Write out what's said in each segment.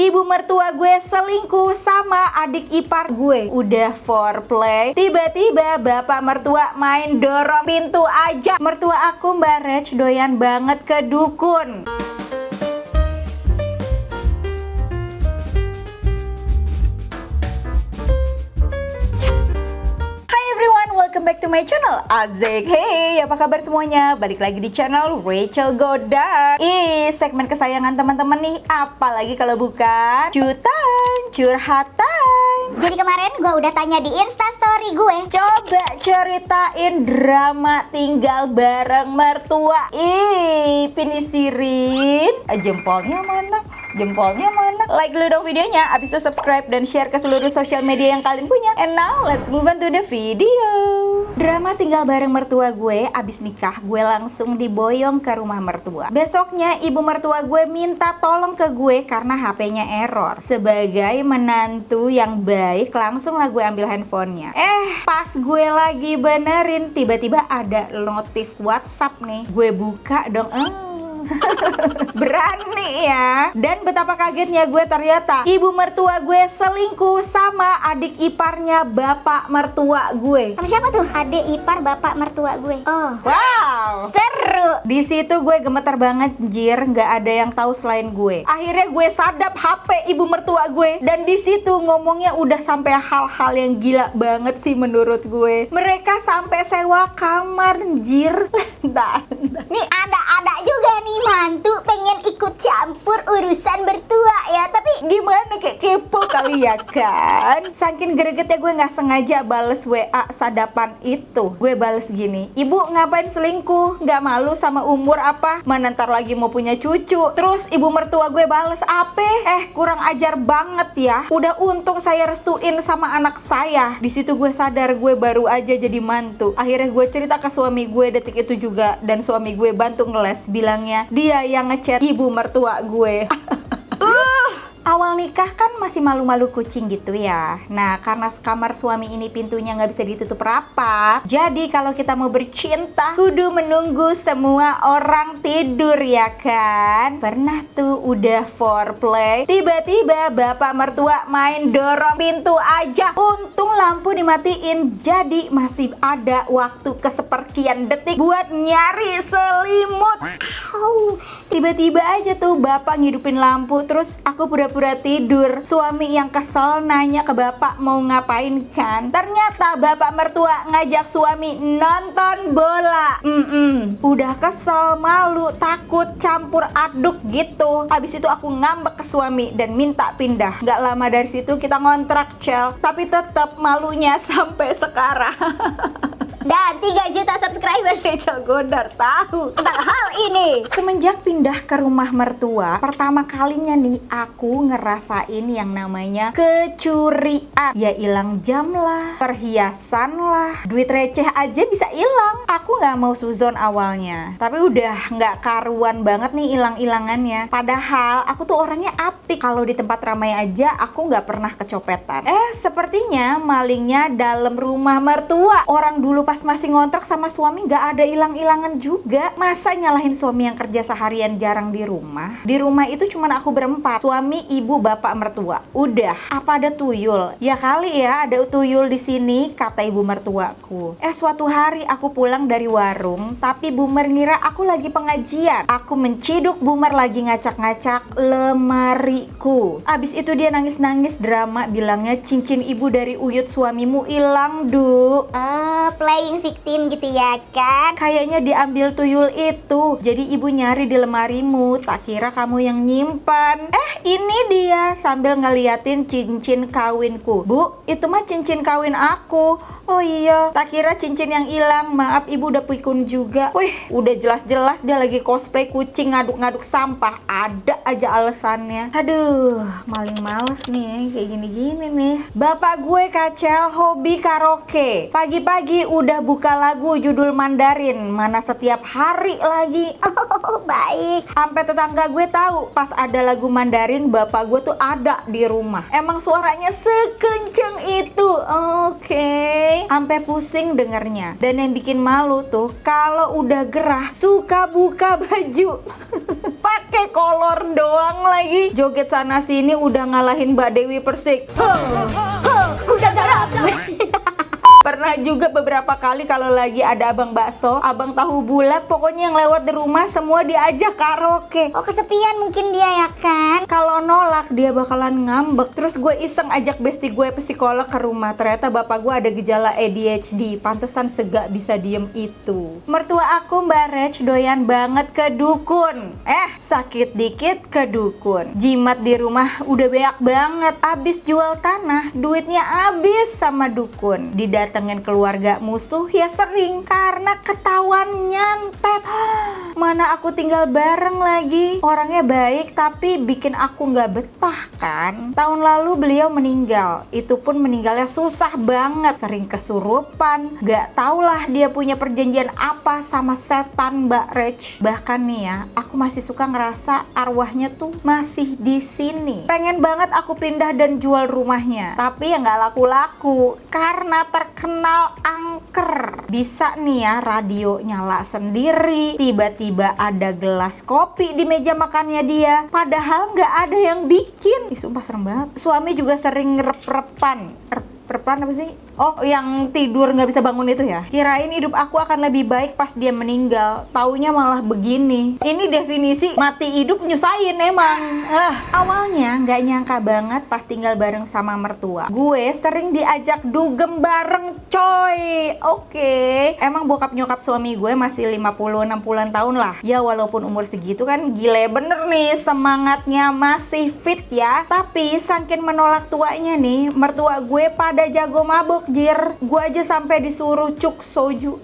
ibu mertua gue selingkuh sama adik ipar gue. Udah foreplay, tiba-tiba bapak mertua main dorong pintu aja. Mertua aku Mbak Rech doyan banget ke dukun. Welcome back to my channel, Azik. Hey, apa kabar semuanya? Balik lagi di channel Rachel Godard. Segmen kesayangan teman-teman nih, apalagi kalau bukan curhatan. Jadi kemarin gue udah tanya di Instastory gue, coba ceritain drama tinggal bareng mertua. Pinisirin. Jempolnya mana? Jempolnya mana? Like dulu dong videonya, abis itu subscribe dan share ke seluruh sosial media yang kalian punya. And now let's move on to the video. Drama tinggal bareng mertua gue, abis nikah gue langsung diboyong ke rumah mertua. Besoknya ibu mertua gue minta tolong ke gue karena HP-nya error. Sebagai menantu yang baik, langsung lah gue ambil handphonenya. Pas gue lagi benerin, tiba-tiba ada notif WhatsApp nih. Gue buka dong, berani ya. Dan betapa kagetnya gue, ternyata ibu mertua gue selingkuh sama adik iparnya bapak mertua gue. sama siapa tuh? Adik ipar bapak mertua gue. Oh, Wow, seru. di situ gue gemeter banget, jir, nggak ada yang tahu selain gue. Akhirnya gue sadap HP ibu mertua gue, dan di situ ngomongnya udah sampai hal-hal yang gila banget sih menurut gue. Mereka sampai sewa kamar, jir. Nih ada juga nih mantu pengen ikut campur urusan bertua ya, tapi Gimana, kayak kepo kali ya kan? Saking gregetnya gue nggak sengaja bales WA sadapan itu. Gue bales gini, ibu ngapain selingkuh? Nggak malu sama umur apa? Mana ntar lagi mau punya cucu. Terus ibu mertua gue bales apa? Kurang ajar banget ya. Udah untung saya restuin sama anak saya. Di situ gue sadar gue baru aja jadi mantu. Akhirnya gue cerita ke suami gue detik itu juga, dan suami gue bantu ngeles, bilangnya dia yang ngechat ibu mertua gue. Awal nikah kan masih malu-malu kucing gitu ya. Nah, karena kamar suami ini pintunya nggak bisa ditutup rapat, jadi kalau kita mau bercinta kudu menunggu semua orang tidur ya kan. Pernah tuh udah foreplay, tiba-tiba bapak mertua main dorong pintu aja. Untung lampu dimatiin, jadi masih ada waktu keseperkian detik buat nyari selimut. Tiba-tiba aja tuh bapak ngidupin lampu, terus aku pura-pura tidur. Suami yang kesel nanya ke bapak mau ngapain kan. Ternyata bapak mertua ngajak suami nonton bola. Udah kesel, malu, takut, campur aduk gitu. Habis itu aku ngambek ke suami dan minta pindah. Gak lama dari situ kita ngontrak, Cel. Tapi tetap malunya sampai sekarang. dan 3 juta subscriber Rachel Godard tahu tentang hal ini. Semenjak pindah ke rumah mertua, pertama kalinya nih aku ngerasain yang namanya kecurian. Ya hilang jam lah, perhiasan lah, duit receh aja bisa hilang. Aku nggak mau suzon awalnya, tapi udah nggak karuan banget nih hilang-hilangannya. Padahal aku tuh orangnya apik, kalau di tempat ramai aja aku nggak pernah kecopetan. Sepertinya malingnya dalam rumah mertua. Orang dulu pas masih ngontrak sama suami nggak ada hilang-hilangan juga. Masa nyalahin suami yang kerja seharian jarang di rumah? Di rumah itu cuman aku berempat, suami, ibu, bapak mertua. Udah, apa ada tuyul? Ya kali ya ada tuyul di sini, kata ibu mertuaku. Suatu hari aku pulang dari warung, tapi Bumer ngira aku lagi pengajian. Aku menciduk Bumer lagi ngacak-ngacak lemariku. Abis itu dia nangis-nangis drama, bilangnya cincin ibu dari Uyut suamimu hilang, Du. Playing victim gitu ya kan. Kayaknya diambil tuyul itu. Jadi ibu nyari di lemarimu, tak kira kamu yang nyimpan. Ini dia, sambil ngeliatin cincin kawinku. Bu, itu mah cincin kawin aku. Oh iya, tak kira cincin yang hilang. Maaf ibu, udah pikun juga. Wih, udah jelas-jelas dia lagi cosplay kucing ngaduk-ngaduk sampah. Ada aja alasannya. Aduh, maling males nih kayak gini-gini nih. Bapak gue kacel hobi karaoke. Pagi-pagi udah buka lagu judul Mandarin, mana setiap hari lagi. Oh, baik. Sampai tetangga gue tahu pas ada lagu Mandarin bapak gue tuh ada di rumah. Emang suaranya sekenceng itu. Oke. Sampai pusing dengernya. Dan yang bikin malu tuh kalau udah gerah suka buka baju. Pakai pakai kolor doang lagi. Joget sana sini udah ngalahin Mbak Dewi Persik. Kuda garap. Pernah juga beberapa kali kalau lagi ada abang bakso, abang tahu bulat, pokoknya yang lewat di rumah semua diajak karaoke. Oh, kesepian mungkin dia ya kan? Kalau nolak dia bakalan ngambek. Terus gue iseng ajak besti gue psikolog ke rumah. Ternyata bapak gue ada gejala ADHD. Pantesan segak bisa diem itu. Mertua aku Mbak Rech doyan banget ke dukun. Sakit dikit ke dukun. Jimat di rumah udah banyak banget. Abis jual tanah, duitnya abis sama dukun. Didatengin keluarga musuh ya sering karena ketahuan nyantet. Mana aku tinggal bareng lagi. Orangnya baik tapi bikin aku nggak betah kan. Tahun lalu beliau meninggal. Itu pun meninggalnya susah banget. Sering kesurupan. Gak tau lah dia punya perjanjian apa sama setan Mbak Rech. Bahkan nih ya, aku masih suka ngerasa arwahnya tuh masih di sini. Pengen banget aku pindah dan jual rumahnya. Tapi ya nggak laku-laku karena terkenal angker. Bisa nih ya radio nyala sendiri. Tiba-tiba ada gelas kopi di meja makannya dia. Padahal nggak ada yang bikin. Ih, sumpah serem banget. Suami juga sering rep-repan. Repan apa sih? Oh, yang tidur nggak bisa bangun itu ya? Kirain hidup aku akan lebih baik pas dia meninggal. Taunya malah begini. Ini definisi mati hidup nyusahin emang. Awalnya nggak nyangka banget pas tinggal bareng sama mertua. Gue sering diajak dugem bareng coy. Oke. Emang bokap nyokap suami gue masih 50-60 tahun lah. Ya walaupun umur segitu kan gile bener nih. Semangatnya masih fit ya. Tapi saking menolak tuanya nih, mertua gue pada jago mabok jir. Gue aja sampai disuruh cuk soju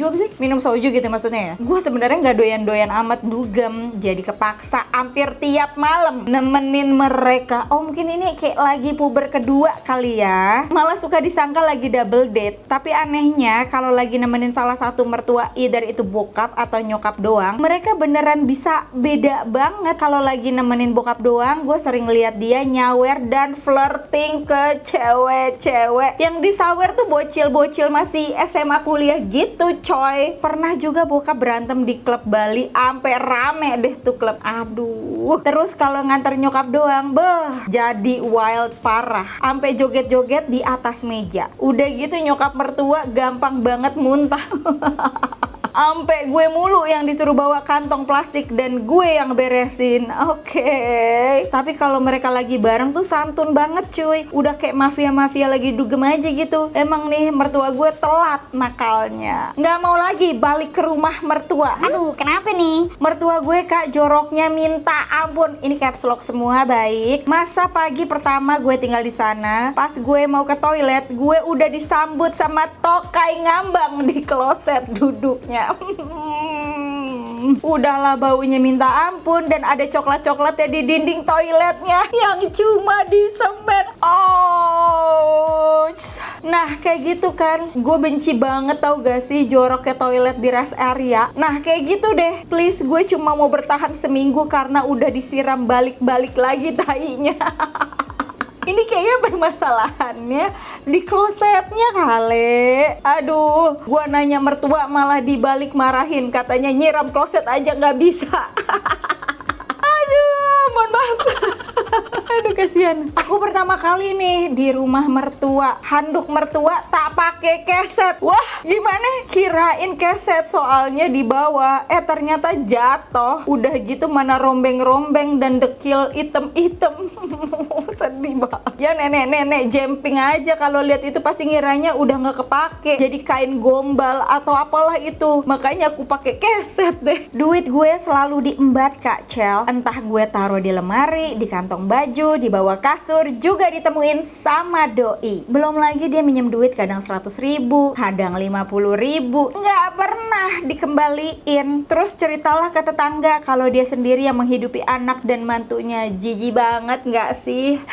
apa sih? Minum soju gitu maksudnya ya. Gue sebenarnya nggak doyan-doyan amat dugem, jadi kepaksa hampir tiap malam nemenin mereka. Oh mungkin ini kayak lagi puber kedua kali ya. Malah suka disangka lagi double date. Tapi anehnya kalau lagi nemenin salah satu mertua, either itu bokap atau nyokap doang, mereka beneran bisa beda banget. Kalau lagi nemenin bokap doang, gue sering lihat dia nyawer dan flirting ke cewek-cewek yang disawer tuh bocil-bocil masih SMA kuliah gitu coy. Pernah juga bokap berantem di klub Bali ampe rame deh tuh klub. Aduh. Terus kalau nganter nyokap doang, jadi wild parah. Ampe joget-joget di atas meja. Udah gitu nyokap mertua gampang banget muntah. Ampe gue mulu yang disuruh bawa kantong plastik dan gue yang beresin. Oke. Tapi kalau mereka lagi bareng tuh santun banget cuy. Udah kayak mafia-mafia lagi dugem aja gitu. Emang nih mertua gue telat nakalnya. Nggak mau lagi balik ke rumah mertua. Aduh, kenapa nih? Mertua gue kak joroknya minta ampun. Ini caps lock semua baik. Masa pagi pertama gue tinggal di sana, pas gue mau ke toilet, gue udah disambut sama tokai ngambang di kloset duduknya. Udahlah baunya minta ampun dan ada coklat-coklatnya di dinding toiletnya yang cuma di semen. Nah kayak gitu kan, gue benci banget tau gak sih joroknya toilet di rest area. Nah kayak gitu deh, please gue cuma mau bertahan seminggu karena udah disiram balik-balik lagi tainya. Ini kayaknya permasalahannya di klosetnya kali. Aduh, gua nanya mertua malah dibalik marahin. Katanya nyiram kloset aja nggak bisa. Aduh, mohon maaf. Aduh kasihan. Aku pertama kali nih di rumah mertua, handuk mertua tak pakai keset. Wah, gimana? Kirain keset soalnya di bawah. Ternyata jatuh. Udah gitu mana rombeng-rombeng dan dekil item-item. Sedih banget. Ya nenek-nenek jemping aja kalau lihat itu pasti ngiranya udah nggak kepake. Jadi kain gombal atau apalah itu. Makanya aku pakai keset deh. Duit gue selalu diembat Kak Cel. Entah gue taruh di lemari, di kantong baju, di bawah kasur, juga ditemuin sama doi. Belum lagi dia minjem duit kadang 100.000, kadang 50.000. Nggak pernah dikembaliin. Terus ceritalah ke tetangga kalau dia sendiri yang menghidupi anak dan mantunya. Jijik banget nggak sih?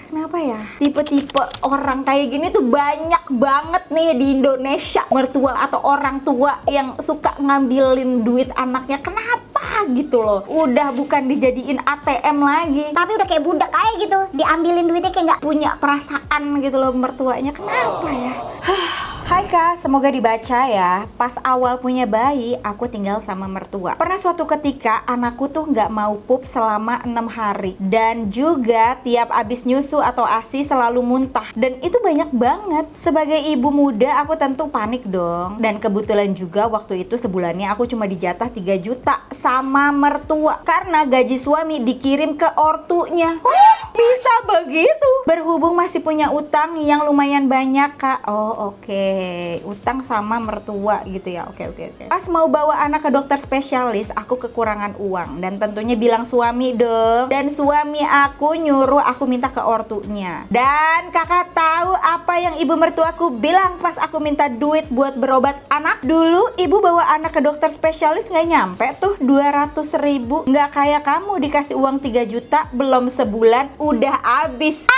Kenapa ya? Tipe-tipe orang kayak gini tuh banyak banget nih di Indonesia. Mertua atau orang tua yang suka ngambilin duit anaknya. Kenapa gitu loh? Udah bukan dijadiin ATM lagi, Tapi udah kayak budak kayak gitu, diambilin duitnya kayak nggak. punya perasaan gitu loh mertuanya. Kenapa ya? Hai Kak, semoga dibaca ya. Pas awal punya bayi, aku tinggal sama mertua. Pernah suatu ketika anakku tuh nggak mau pup selama 6 hari. Dan juga tiap abis nyusu atau ASI selalu muntah. Dan itu banyak banget. Sebagai ibu muda aku tentu panik dong. Dan kebetulan juga waktu itu sebulannya aku cuma dijatah 3 juta sama mertua. Karena gaji suami dikirim ke ortunya. Bisa begitu? Berhubung masih punya utang yang lumayan banyak Kak. Oh oke. Utang sama mertua gitu ya. Oke. Pas mau bawa anak ke dokter spesialis, aku kekurangan uang dan tentunya bilang suami dong. Dan suami aku nyuruh aku minta ke ortunya. Dan kakak tahu apa yang ibu mertuaku bilang pas aku minta duit buat berobat anak? Dulu ibu bawa anak ke dokter spesialis nggak nyampe tuh 200.000. Nggak kayak kamu dikasih uang 3 juta belum sebulan udah habis.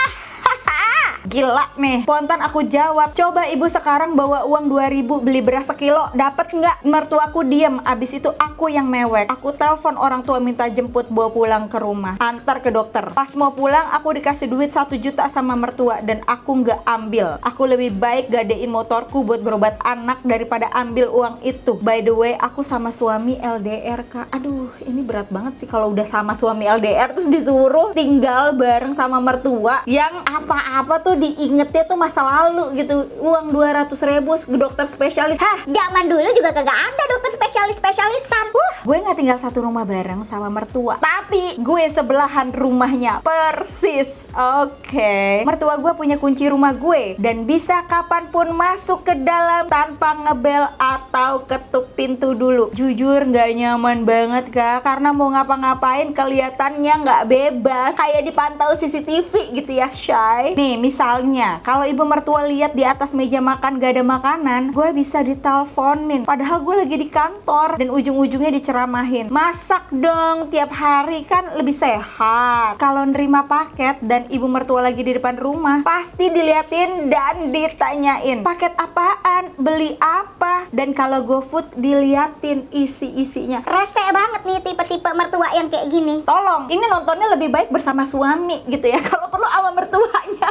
Gila nih, spontan aku jawab, coba ibu sekarang bawa uang 2.000 beli beras sekilo, dapat nggak? Mertuaku diem, abis itu aku yang mewek. Aku telepon orang tua minta jemput bawa pulang ke rumah, antar ke dokter. Pas mau pulang aku dikasih duit 1 juta sama mertua dan aku nggak ambil. Aku lebih baik gadein motorku buat berobat anak daripada ambil uang itu. By the way, aku sama suami LDR Kak. Aduh, ini berat banget sih kalau udah sama suami LDR terus disuruh tinggal bareng sama mertua yang apa-apa tuh diingetnya tuh masa lalu gitu. Uang 200.000 ke dokter spesialis. Hah, Zaman dulu juga kagak ada dokter spesialisan. gue nggak tinggal satu rumah bareng sama mertua, tapi gue sebelahan rumahnya persis. Oke. Mertua gue punya kunci rumah gue dan bisa kapanpun masuk ke dalam tanpa ngebel atau ketuk pintu dulu. Jujur nggak nyaman banget Kak, karena mau ngapa-ngapain kelihatannya nggak bebas, kayak dipantau CCTV gitu ya Shay. Nih misalnya kalau ibu mertua lihat di atas meja makan gak ada makanan, gue bisa diteleponin padahal gue lagi di kantor dan ujung-ujungnya diceramahin, masak dong tiap hari kan lebih sehat. Kalau nerima paket dan ibu mertua lagi di depan rumah, pasti diliatin dan ditanyain paket apaan, beli apa, dan kalau GoFood diliatin isi-isinya. Rese banget nih tipe-tipe mertua yang kayak gini. Tolong, ini nontonnya lebih baik bersama suami gitu ya, kalau perlu sama mertuanya.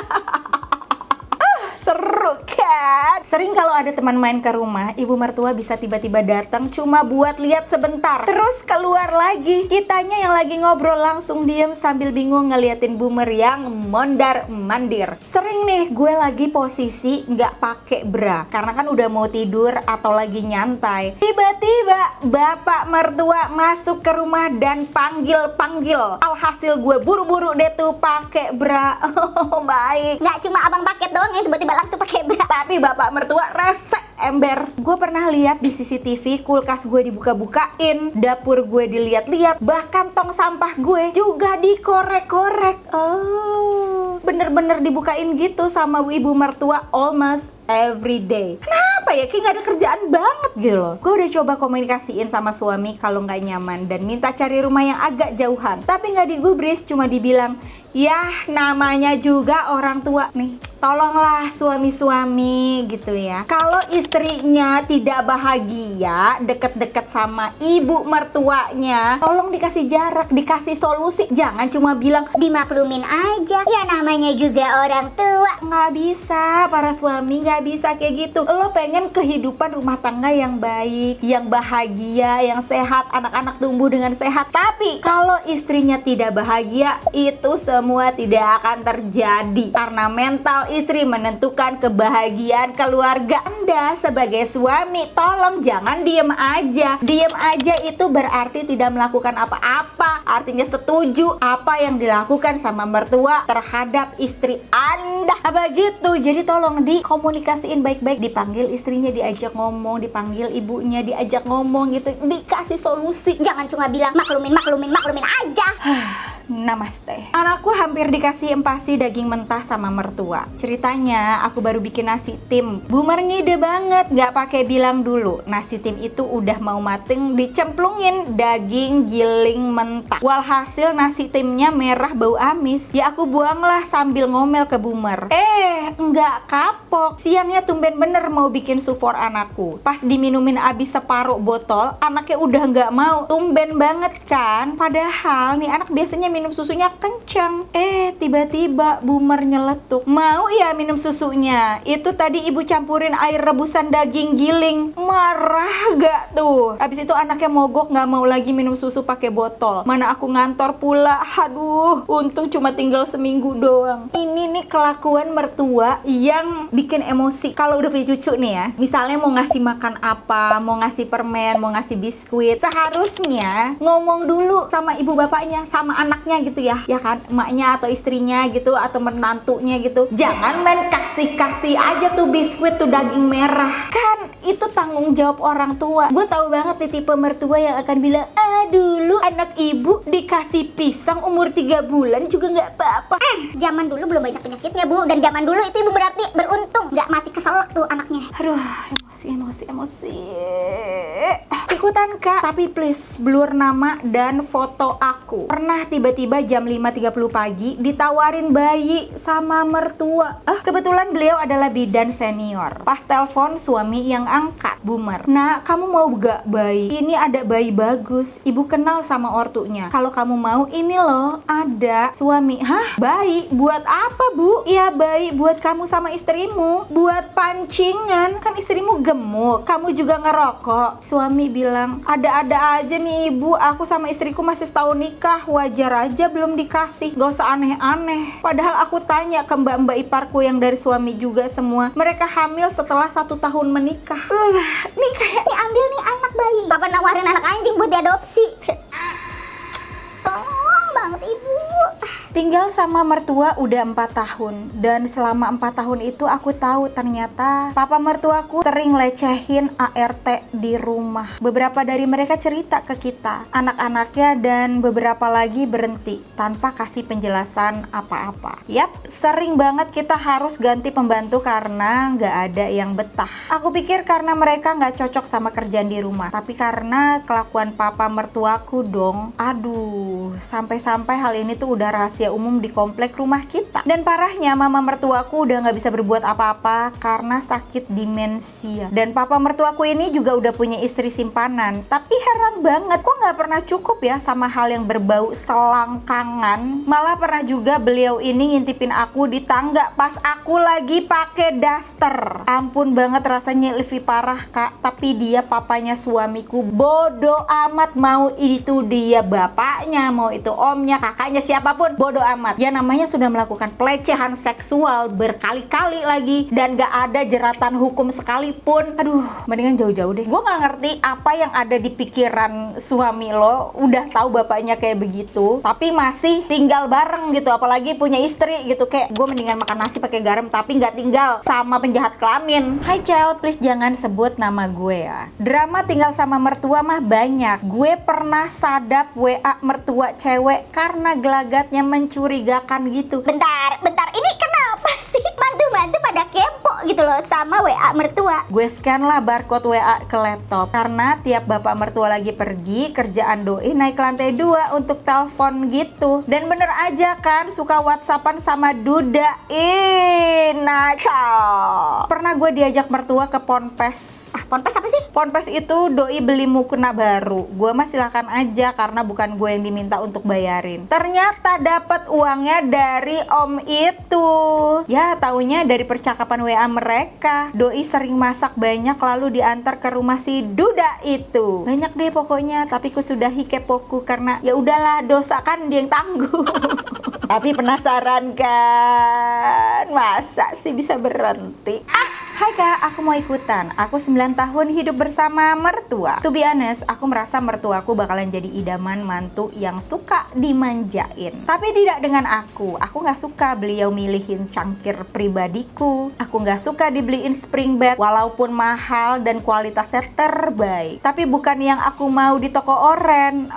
Seru kan? Sering kalau ada teman main ke rumah, ibu mertua bisa tiba-tiba datang cuma buat lihat sebentar, terus keluar lagi. Kitanya yang lagi ngobrol langsung diem sambil bingung ngeliatin boomer yang mondar-mandir. Sering nih gue lagi posisi nggak pakai bra karena kan udah mau tidur atau lagi nyantai. Tiba-tiba bapak mertua masuk ke rumah dan panggil-panggil. Alhasil gue buru-buru deh tuh pakai bra. Oh baik. Nggak cuma abang paket doang yang tiba-tiba langsung pakai bra. Tapi bapak mertua resek ember. Gue pernah lihat di CCTV kulkas gue dibuka-bukain, dapur gue dilihat-lihat, bahkan tong sampah gue juga dikorek-korek. Oh, bener-bener dibukain gitu sama ibu mertua almost every day. Kenapa ya? Kayak gak ada kerjaan banget gitu loh. Gue udah coba komunikasiin sama suami kalau nggak nyaman dan minta cari rumah yang agak jauhan, tapi nggak digubris, cuma dibilang, yah namanya juga orang tua nih. Tolonglah suami-suami gitu ya. Kalau istrinya tidak bahagia deket-deket sama ibu mertuanya, tolong dikasih jarak, dikasih solusi. Jangan cuma bilang Dimaklumin aja, ya namanya juga orang tua. nggak bisa, para suami nggak bisa kayak gitu. Lo pengen kehidupan rumah tangga yang baik, yang bahagia, yang sehat, anak-anak tumbuh dengan sehat. Tapi kalau istrinya tidak bahagia, itu semua tidak akan terjadi. Karena mental istri menentukan kebahagiaan keluarga. Anda sebagai suami, tolong jangan diem aja. Diem aja itu berarti tidak melakukan apa-apa. Artinya setuju apa yang dilakukan sama mertua terhadap istri Anda. Apa gitu? Jadi tolong dikomunikasiin baik-baik. Dipanggil istrinya, diajak ngomong, dipanggil ibunya, diajak ngomong gitu, dikasih solusi. Jangan cuma bilang maklumin aja. Namaste. Anakku hampir dikasih empasi daging mentah sama mertua. Ceritanya aku baru bikin nasi tim. Boomer ngide banget, nggak pakai bilang dulu. Nasi tim itu udah mau mateng, dicemplungin daging giling mentah. Walhasil nasi timnya merah bau amis. Ya aku buanglah sambil ngomel ke Boomer. Nggak kapok. Siangnya tumben bener mau bikin sufor anakku. Pas diminumin abis separuh botol, anaknya udah nggak mau. Tumben banget kan? Padahal nih anak biasanya minum susunya kencang. Tiba-tiba boomer nyeletuk. Mau ya minum susunya? Itu tadi ibu campurin air rebusan daging giling. Marah gak tuh? Habis itu anaknya mogok gak mau lagi minum susu pakai botol. Mana aku ngantor pula. Aduh, untung cuma tinggal seminggu doang. Ini nih kelakuan mertua yang bikin emosi. Kalau udah punya cucu nih ya, misalnya mau ngasih makan apa, mau ngasih permen, mau ngasih biskuit, seharusnya ngomong dulu sama ibu bapaknya, sama anaknya gitu ya kan, emaknya atau istrinya gitu, atau menantunya gitu. Jangan main kasih-kasih aja tuh biskuit tuh daging merah. Kan itu tanggung jawab orang tua. Gue tahu banget nih tipe mertua yang akan bilang, dulu anak ibu dikasih pisang umur 3 bulan juga nggak apa-apa. Zaman dulu belum banyak penyakitnya, Bu. Dan zaman dulu itu ibu berarti beruntung, nggak mati keselak tuh anaknya. Aduh, emosi. Ikutan kak, tapi please blur nama dan foto aku. Pernah tiba-tiba jam 5.30 pagi ditawarin bayi sama mertua. Kebetulan beliau adalah bidan senior. Pas telepon suami yang angkat, boomer. Nah, kamu mau gak bayi? Ini ada bayi bagus. Ibu kenal sama ortunya. Kalau kamu mau, ini loh ada suami. Hah? Bayi? Buat apa, Bu? Ya bayi buat kamu sama istrimu. Buat pancingan. Kan istrimu gemuk. Kamu juga ngerokok. Suami bilang, ada-ada aja nih ibu. Aku sama istriku masih setahun nikah. Wajar aja belum dikasih. Gak usah aneh-aneh. Padahal aku tanya ke mbak-mbak iparku yang dari suami juga semua. Mereka hamil setelah 1 tahun menikah. Nih kayak Nih ambil nih anak bayi. Bapak nawarin anak anjing buat diadopsi. Tolong banget ibu. tinggal sama mertua udah 4 tahun. Dan selama 4 tahun itu aku tahu ternyata papa mertuaku sering lecehin ART di rumah. Beberapa dari mereka cerita ke kita, anak-anaknya, dan beberapa lagi berhenti tanpa kasih penjelasan apa-apa. Yap, sering banget kita harus ganti pembantu karena nggak ada yang betah. Aku pikir karena mereka nggak cocok sama kerjaan di rumah, tapi karena kelakuan papa mertuaku dong. Aduh, sampai-sampai hal ini tuh udah rahasia umum di komplek rumah kita. Dan parahnya mama mertuaku udah nggak bisa berbuat apa-apa karena sakit demensia. Dan papa mertuaku ini juga udah punya istri simpanan. Tapi heran banget, kok nggak pernah cukup ya sama hal yang berbau selangkangan. Malah pernah juga beliau ini ngintipin aku di tangga pas aku lagi pakai daster. Ampun banget rasanya Ilvi, parah kak. Tapi dia papanya suamiku, bodoh amat, mau itu dia bapaknya, mau itu omnya, kakaknya, siapapun, bodoh amat. Ya namanya sudah melakukan pelecehan seksual berkali-kali lagi dan gak ada jeratan hukum sekalipun. Aduh, mendingan jauh-jauh deh. Gue gak ngerti apa yang ada di pikiran suami lo. Udah tahu bapaknya kayak begitu, tapi masih tinggal bareng gitu. Apalagi punya istri gitu. Kayak gue mendingan makan nasi pakai garam tapi gak tinggal sama penjahat kelamin. Hai Cel, please jangan sebut nama gue ya. Drama tinggal sama mertua mah banyak. Gue pernah sadap WA mertua cewek karena gelagatnya mencurigakan gitu. Bentar, ini kenapa sih mantu-mantu pada kepo gitu loh sama WA mertua? Gue scan lah barcode WA ke laptop karena tiap bapak mertua lagi pergi, kerjaan doi naik ke lantai 2 untuk telepon gitu. Dan bener aja kan suka WhatsAppan sama duda. Nacal. Pernah gue diajak mertua ke Ponpes. Ponpes apa sih? Ponpes itu doi beli mukena baru. Gue mah silakan aja karena bukan gue yang diminta untuk bayarin. Ternyata dapat uangnya dari om itu. Ya taunya dari percakapan WA mereka. Doi sering masak banyak lalu diantar ke rumah si duda itu. Banyak deh pokoknya, tapi ku sudahi kepoku karena ya udahlah, dosa kan dia yang tangguh. Tapi penasaran kan, masa sih bisa berhenti? Hai kak, aku mau ikutan. Aku 9 tahun hidup bersama mertua. To be honest, aku merasa mertuaku bakalan jadi idaman mantu yang suka dimanjain. Tapi tidak dengan aku. Aku gak suka beliau milihin cangkir pribadiku. Aku gak suka dibeliin spring bed walaupun mahal dan kualitasnya terbaik. Tapi bukan yang aku mau di toko oren.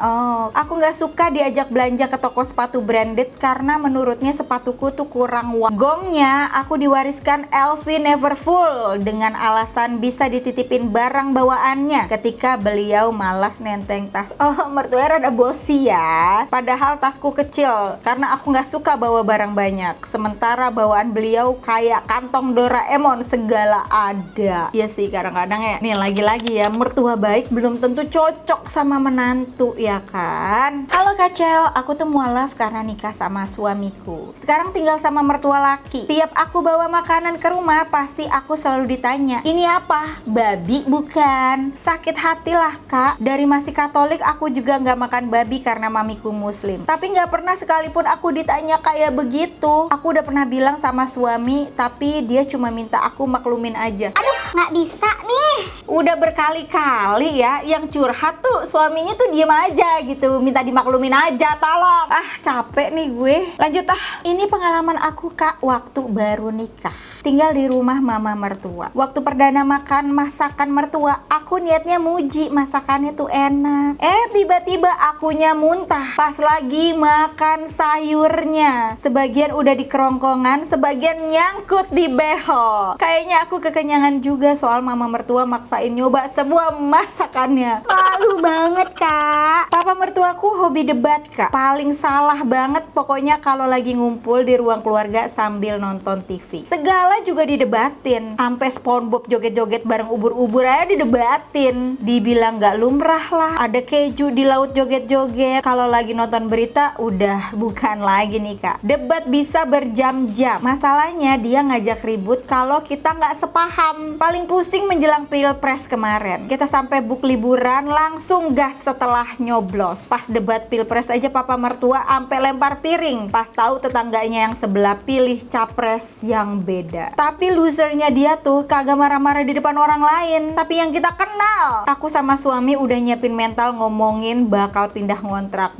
Aku gak suka diajak belanja ke toko sepatu branded karena menurutnya sepatuku tuh kurang gongnya aku diwariskan LV Neverfull. ngumpul dengan alasan bisa dititipin barang bawaannya ketika beliau malas nenteng tas. Oh, mertua rada bosi ya. Padahal tasku kecil karena aku nggak suka bawa barang banyak. Sementara bawaan beliau kayak kantong Doraemon, segala ada. Ya sih, kadang-kadang ya. Nih lagi-lagi ya, mertua baik belum tentu cocok sama menantu ya kan. Halo Kacel, aku tuh mualaf karena nikah sama suamiku. Sekarang tinggal sama mertua laki. Tiap aku bawa makanan ke rumah pasti aku selalu ditanya, ini apa? Babi bukan? Sakit hati lah kak. Dari masih Katolik aku juga nggak makan babi karena mamiku Muslim. Tapi nggak pernah sekalipun aku ditanya kayak begitu. Aku udah pernah bilang sama suami, tapi dia cuma minta aku maklumin aja. Aduh, nggak bisa nih. Udah berkali-kali ya, yang curhat tuh suaminya tuh diem aja gitu, minta dimaklumin aja, tolong. Ah, capek nih gue. Lanjut ini pengalaman aku kak waktu baru nikah. Tinggal di rumah mama mertua. Waktu perdana makan masakan mertua, aku niatnya muji masakannya tuh enak. Tiba-tiba akunya muntah pas lagi makan sayurnya. Sebagian udah di kerongkongan, sebagian nyangkut di behel. Kayaknya aku kekenyangan juga soal mama mertua maksain nyoba semua masakannya. Malu banget kak. Papa mertuaku hobi debat kak. Paling salah banget pokoknya kalau lagi ngumpul di ruang keluarga sambil nonton TV. Segala juga didebatin. Sampai SpongeBob joget-joget bareng ubur-ubur aja didebatin. Dibilang gak lumrah lah. Ada keju di laut joget-joget. Kalau lagi nonton berita udah bukan lagi nih kak. Debat bisa berjam-jam. Masalahnya dia ngajak ribut kalau kita gak sepaham. Paling pusing menjelang pilpres kemarin. Kita sampai book liburan langsung gas setelah nyoblos. Pas debat pilpres aja papa mertua sampai lempar piring pas tahu tetangganya yang sebelah pilih capres yang beda. Tapi losernya dia tuh kagak marah-marah di depan orang lain, tapi yang kita kenal. Aku sama suami udah nyiapin mental ngomongin bakal pindah ngontrak.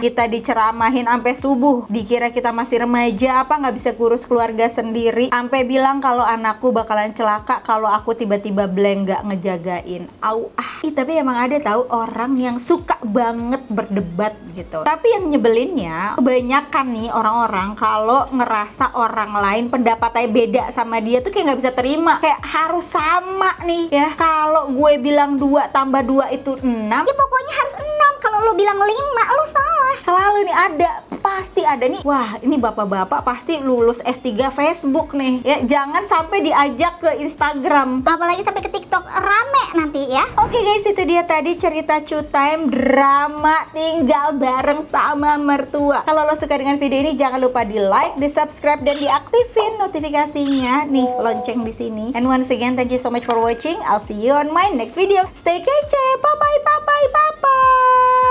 Kita diceramahin sampai subuh. Dikira kita masih remaja apa nggak bisa kurus keluarga sendiri. Sampai bilang kalau anakku bakalan celaka kalau aku tiba-tiba blank nggak ngejagain. Tapi emang ada tahu orang yang suka banget berdebat gitu. Tapi yang nyebelinnya kebanyakan nih orang-orang kalau ngerasa orang lain pendapatnya beda sama dia tuh kayak nggak bisa terima, kayak harus sama nih ya. Kalau gue bilang 2 tambah 2 itu 6, Ya pokoknya harus 6. Kalau lo bilang 5, lo salah. selalu nih ada, pasti ada nih. Wah, ini bapak-bapak pasti lulus S3 Facebook nih ya. Jangan sampai diajak ke Instagram, Apalagi sampai ke TikTok, rame nanti ya. Oke guys, itu dia tadi cerita Cutime drama tinggal bareng sama mertua. Kalau lo suka dengan video ini, jangan lupa di like, di subscribe, dan diaktifin notifikasinya nih, lonceng di sini. And once again, thank you so much for watching. I'll see you on my next video. Stay kece, bye bye, bye bye, bye bye.